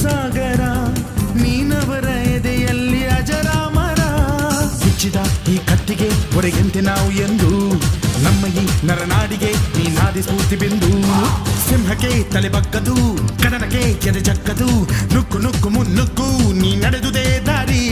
ಸಾಗರ ನೀನವರ ಎದೆಯಲ್ಲಿ ಅಜರಾಮರ ಬಿಚ್ಚಿದ ಈ ಕತ್ತಿಗೆ ಹೊರಗೆಂತೆ ನಾವು ಎಂದು ನಮ್ಮ ಈ ನರನಾಡಿಗೆ ನೀನಾದಿ ಸ್ಫೂರ್ತಿ ಬಿಂದು ಸಿಂಹಕ್ಕೆ ತಲೆ ಬಗ್ಗದು ಕಡನಕ್ಕೆ ಕೆರೆ ಜಕ್ಕದು ನುಕ್ಕು ನುಕ್ಕು ಮುನ್ನುಕ್ಕು ನೀ ನಡೆದುದೇ ದಾರಿ